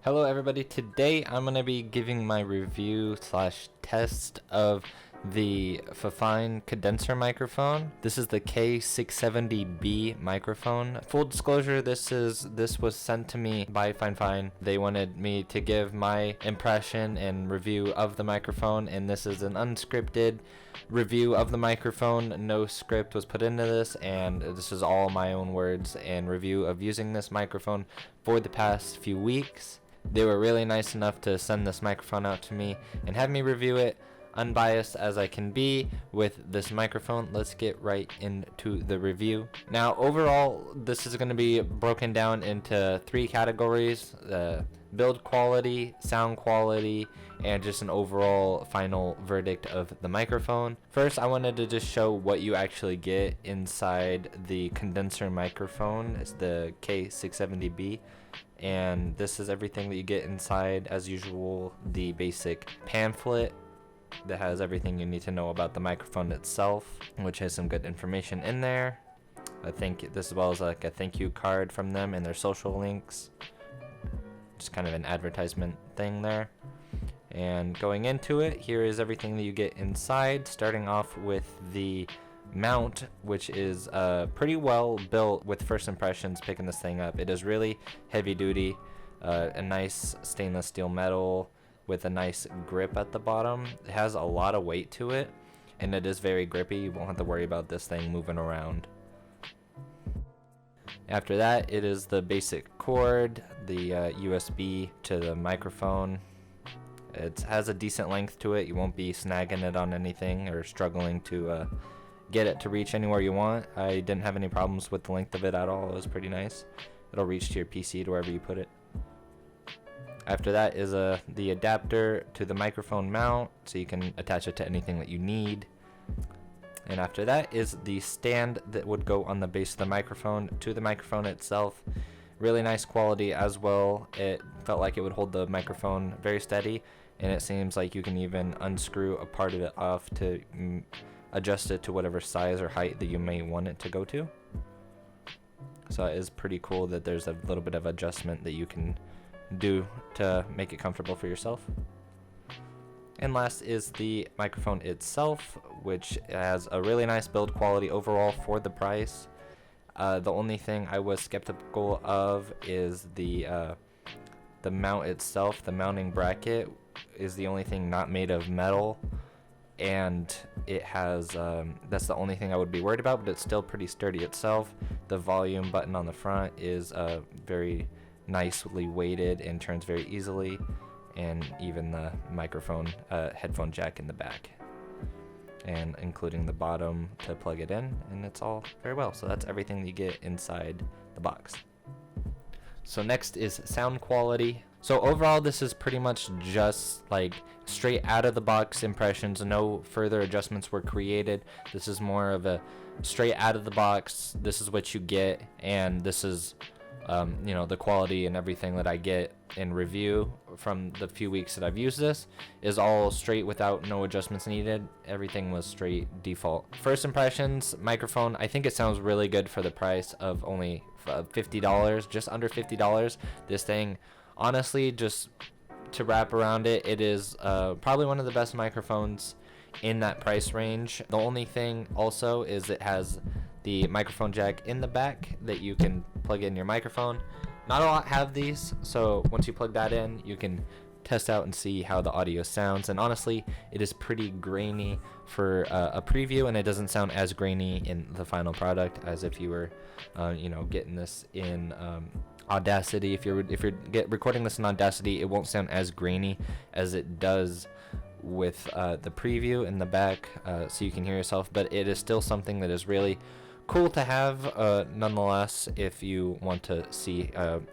Hello everybody, today I'm going to be giving my review slash test of the Fifine Condenser microphone. This is the K670B microphone. Full disclosure, this was sent to me by Fifine. They wanted me to give my impression and review of the microphone, and this is an unscripted review of the microphone. No script was put into this, and this is all my own words and review of using this microphone for the past few weeks. They were really nice enough to send this microphone out to me and have me review it, unbiased as I can be with this microphone. Let's get right into the review. Now, overall, this is going to be broken down into three categories: build quality, sound quality, and just an overall final verdict of the microphone. First, I wanted to just show what you actually get inside the condenser microphone. It's the K670B. And this is everything that you get inside. As usual, the basic pamphlet that has everything you need to know about the microphone itself, which has some good information in there. I think this, as well as like a thank you card from them and their social links. Just kind of an advertisement thing there. And going into it, here is everything that you get inside, starting off with the mount, which is pretty well built. With first impressions picking this thing up, it is really heavy duty, a nice stainless steel metal with a nice grip at the bottom. It has a lot of weight to it, and it is very grippy. You won't have to worry about this thing moving around. After that, it is the basic cord, the USB to the microphone. It has a decent length to it. You won't be snagging it on anything or struggling to get it to reach anywhere you want. I didn't have any problems with the length of it at all. It was pretty nice. It'll reach to your PC, to wherever you put it. After that is the adapter to the microphone mount, so you can attach it to anything that you need. And after that is the stand that would go on the base of the microphone to the microphone itself. Really nice quality as well. It felt like it would hold the microphone very steady, and it seems like you can even unscrew a part of it off to adjust it to whatever size or height that you may want it to go to. So it is pretty cool that there's a little bit of adjustment that you can do to make it comfortable for yourself. And last is the microphone itself, which has a really nice build quality overall for the price. The only thing I was skeptical of is the mount itself. The mounting bracket is the only thing not made of metal, and it has that's the only thing I would be worried about, but it's still pretty sturdy itself. The volume button on the front is very nicely weighted and turns very easily, and even the microphone headphone jack in the back, and including the bottom to plug it in, and it's all very well. So that's everything you get inside the box. So next is sound quality. So overall, this is pretty much just like straight out of the box impressions. No further adjustments were created. This is more of a straight out of the box. This is what you get, and this is the quality and everything that I get in review from the few weeks that I've used this is all straight without no adjustments needed. Everything was straight default. First impressions, microphone, I think it sounds really good for the price of only $50, just under $50. This thing, honestly, just to wrap around it, it is probably one of the best microphones in that price range. The only thing also is it has the microphone jack in the back that you can plug in your microphone. Not a lot have these, so once you plug that in, you can test out and see how the audio sounds. And honestly, it is pretty grainy for a preview, and it doesn't sound as grainy in the final product as if you were getting this in Audacity. If you're recording this in Audacity, it won't sound as grainy as it does with the preview in the back, so you can hear yourself. But it is still something that is really cool to have, nonetheless, if you want to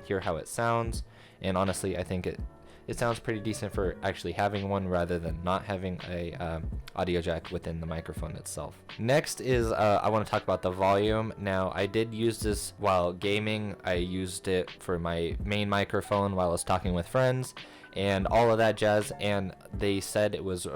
hear how it sounds. And honestly, I think it sounds pretty decent for actually having one rather than not having a audio jack within the microphone itself. Next is I want to talk about the volume. Now, I did use this while gaming. I used it for my main microphone while I was talking with friends and all of that jazz, and they said it was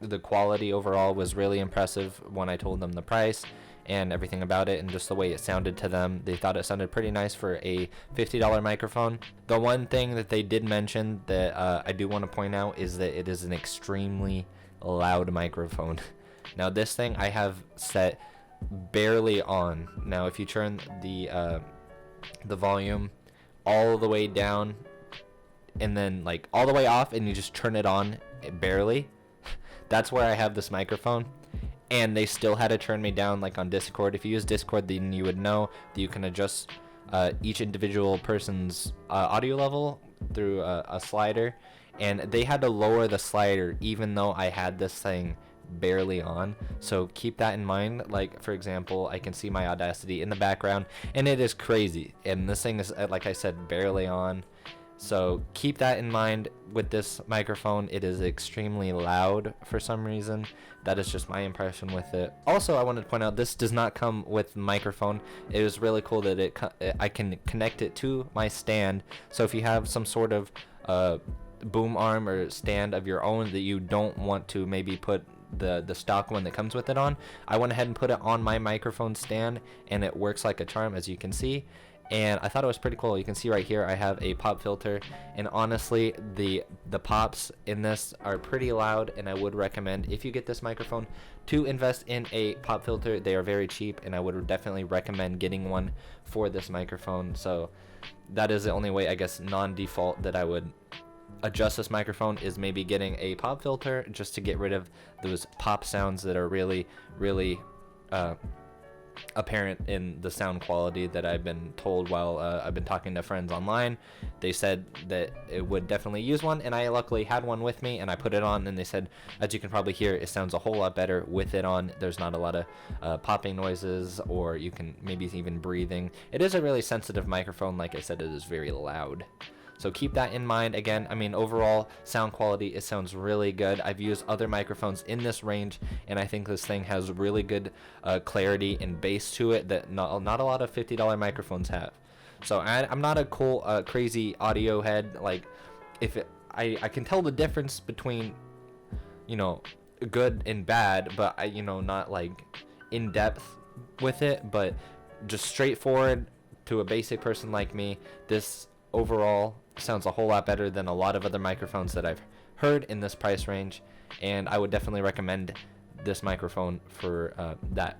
the quality overall was really impressive when I told them the price. and everything about it, and just the way it sounded to them. They thought it sounded pretty nice for a $50 microphone. The one thing that they did mention that I do want to point out is that it is an extremely loud microphone. Now this thing I have set barely on. Now if you turn the volume all the way down and then like all the way off and you just turn it on barely, that's where I have this microphone. And they still had to turn me down, like on Discord. If you use Discord, then you would know that you can adjust each individual person's audio level through a slider, and they had to lower the slider even though I had this thing barely on. So keep that in mind. Like for example, I can see my Audacity in the background and it is crazy, and this thing is, like I said, barely on. So keep that in mind with this microphone. It is extremely loud for some reason. That is just my impression with it. Also, I wanted to point out, this does not come with microphone. It is really cool that I can connect it to my stand. So if you have some sort of boom arm or stand of your own that you don't want to maybe put the stock one that comes with it on, I went ahead and put it on my microphone stand, and it works like a charm, as you can see. And I thought it was pretty cool. You can see right here I have a pop filter, and honestly the pops in this are pretty loud, and I would recommend, if you get this microphone, to invest in a pop filter. They are very cheap, and I would definitely recommend getting one for this microphone. So that is the only way, I guess, non-default that I would adjust this microphone, is maybe getting a pop filter just to get rid of those pop sounds that are really apparent in the sound quality that I've been told while I've been talking to friends online. They said that it would definitely use one, and I luckily had one with me, and I put it on, and they said, as you can probably hear, it sounds a whole lot better with it on. There's not a lot of popping noises, or you can maybe even breathing. It is a really sensitive microphone. Like I said, it is very loud. So keep that in mind. Again, I mean, overall sound quality, it sounds really good. I've used other microphones in this range, and I think this thing has really good clarity and bass to it that not a lot of $50 microphones have. So I'm not a cool, crazy audio head. Like, I can tell the difference between, you know, good and bad, but you know, not like in depth with it, but just straightforward to a basic person like me, this overall sounds a whole lot better than a lot of other microphones that I've heard in this price range, and I would definitely recommend this microphone for that.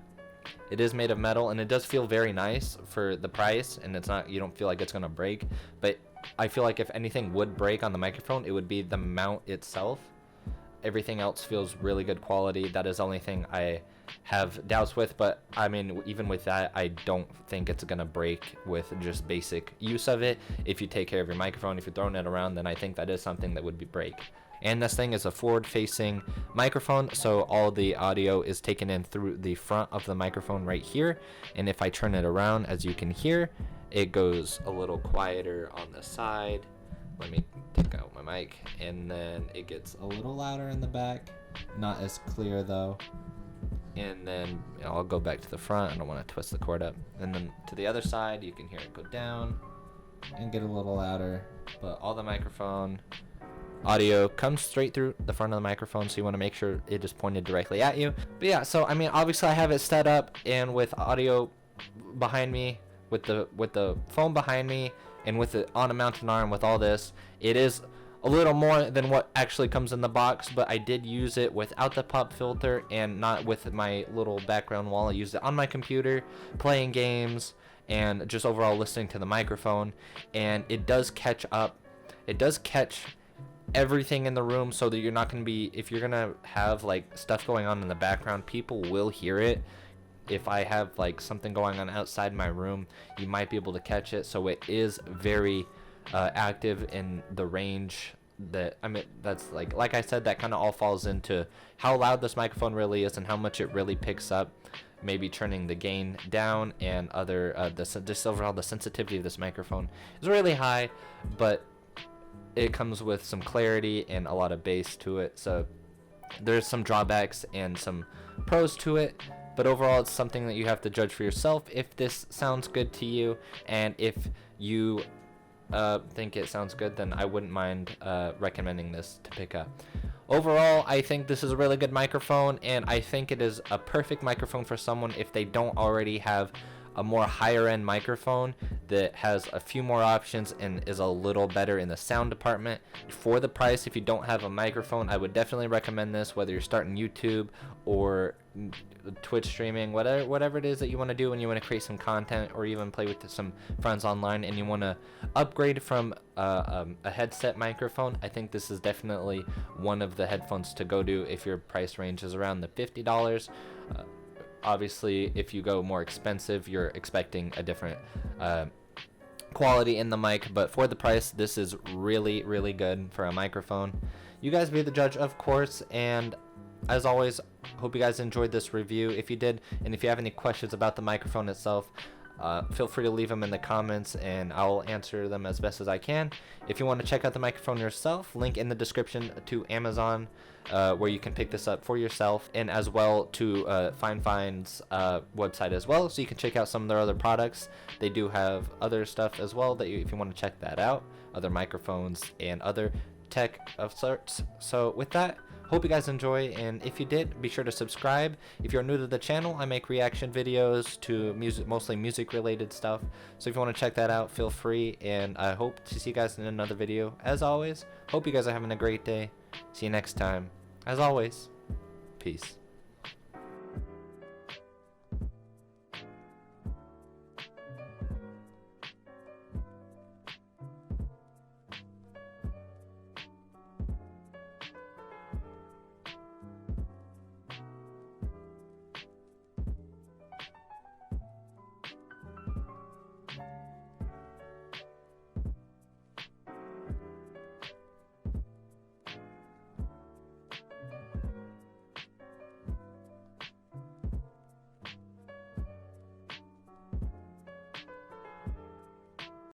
It is made of metal, and it does feel very nice for the price, and it's not, you don't feel like it's gonna break, but I feel like if anything would break on the microphone, it would be the mount itself. Everything else feels really good quality. That is the only thing I have doubts with, but I mean, even with that, I don't think it's gonna break with just basic use of it. If you take care of your microphone, if you're throwing it around, then I think that is something that would be break. And this thing is a forward facing microphone, so all the audio is taken in through the front of the microphone right here, and if I turn it around, as you can hear, it goes a little quieter on the side. Let me take out my mic, and then it gets a little louder in the back, not as clear though. And then I'll go back to the front. I don't want to twist the cord up. And then to the other side, you can hear it go down and get a little louder. But all the microphone audio comes straight through the front of the microphone, so you want to make sure it is pointed directly at you. But yeah, so I mean, obviously I have it set up, and with audio behind me, with the phone behind me, and with it on a mounted arm, with all this, it is a little more than what actually comes in the box, but I did use it without the pop filter and not with my little background wall. I used it on my computer, playing games, and just overall listening to the microphone, and it does catch up. It does catch everything in the room, so that you're not going to be, if you're going to have like stuff going on in the background, people will hear it. If I have like something going on outside my room, you might be able to catch it. So it is very active in the range that, I mean, that's like I said, that kind of all falls into how loud this microphone really is and how much it really picks up. Maybe turning the gain down and other just overall the sensitivity of this microphone is really high, but it comes with some clarity and a lot of bass to it. So there's some drawbacks and some pros to it, but overall it's something that you have to judge for yourself if this sounds good to you, and if you think it sounds good, then I wouldn't mind recommending this to pick up. Overall, I think this is a really good microphone, and I think it is a perfect microphone for someone if they don't already have a more higher end microphone that has a few more options and is a little better in the sound department. For the price, if you don't have a microphone, I would definitely recommend this, whether you're starting YouTube or Twitch streaming, whatever it is that you want to do when you want to create some content or even play with some friends online and you want to upgrade from a headset microphone. I think this is definitely one of the headphones to go to if your price range is around the $50. Obviously, if you go more expensive, you're expecting a different quality in the mic, but for the price, this is really, really good for a microphone. You guys be the judge, of course, and as always, hope you guys enjoyed this review. If you did, and if you have any questions about the microphone itself, feel free to leave them in the comments and I'll answer them as best as I can. If you want to check out the microphone yourself, link in the description to Amazon, where you can pick this up for yourself, and as well to Fifine's website as well, so you can check out some of their other products. They do have other stuff as well that if you want to check that out, other microphones and other tech of sorts. So with that, hope you guys enjoy, and if you did, be sure to subscribe. If you're new to the channel, I make reaction videos to music, mostly music related stuff, so if you want to check that out, feel free, and I hope to see you guys in another video. As always, hope you guys are having a great day. See you next time. As always, peace.